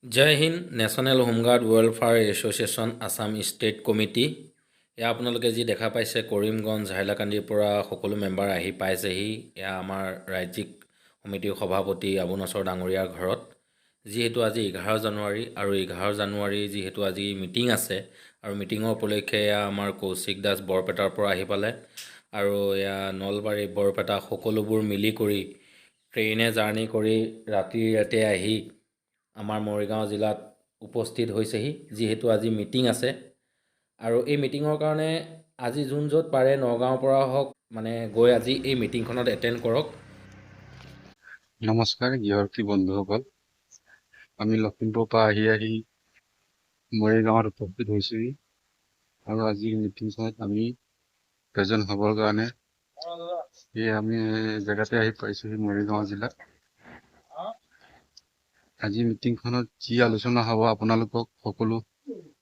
জয় Hind national home guard welfare association Assam state committee. এয়া আপোনালোকে যি দেখা পাইছে কৰিমগঞ্জ হাইলাকান্দিৰ পৰা সকলো মেম্বাৰ আহি পাইছেহি। এয়া আমাৰ ৰাজ্যিক সমিতিৰ সভাপতি আবু নছৰ ডাঙৰীয়াৰ ঘৰত। যিহেতু আজি 11 জানুৱাৰী আৰু 11 জানুৱাৰী যিহেতু আজি মিটিং আছে আৰু মিটিঙৰ উপলক্ষে এয়া আমাৰ কৌশিক দাস বৰপেটাৰ পৰা আহি পালে আৰু এয়া নলবাৰী বৰপেটা সকলোবোৰ মিলি কৰি ট্ৰেইনে জাৰ্ণি কৰি ৰাতি আহি আমাৰ মৰিগাঁও জিলাত উপস্থিত হৈছেহি। যিহেতু আজি মিটিং আছে আৰু এই মিটিঙৰ কাৰণে আজি যোন য'ত পাৰে নগাঁৱৰ পৰা হওক গৈ আজি এই মিটিংখনত এটেণ্ড কৰক। নমস্কাৰ গৃহৰ্থী বন্ধুসকল, আমি লখিমপুৰৰ পৰা আহি মৰিগাঁৱত উপস্থিত হৈছোহি আৰু আজিৰ মিটিংখনত আমি প্ৰেজেণ্ট হ'বৰ কাৰণে আমি জেগাতে আহি পাইছোহি মৰিগাঁও জিলাত। আজি মিটিংখনত যি আলোচনা হ'ব আপোনালোকক সকলো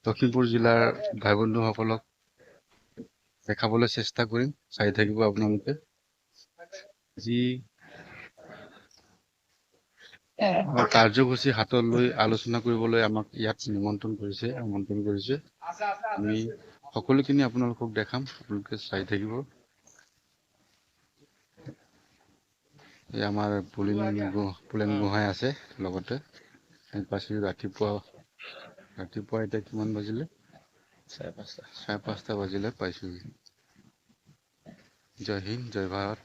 লখিমপুৰ জিলাৰ ভাই বন্ধুসকলক দেখাবলৈ চেষ্টা কৰিম, চাই থাকিব আপোনালোকে। যি কাৰ্যসূচী হাতত লৈ আলোচনা কৰিবলৈ আমাক ইয়াত আমন্ত্ৰণ কৰিছে। আমি সকলোখিনি আপোনালোকক দেখাম, আপোনালোকে চাই থাকিব। এই আমাৰ পুলেন গোহাঁই আছে লগতে। পাইছোঁ ৰাতিপুৱা এতিয়া কিমান বাজিলে? 5:30 বাজিলে পাইছোঁহি। জয় হিন্দ, জয় ভাৰত।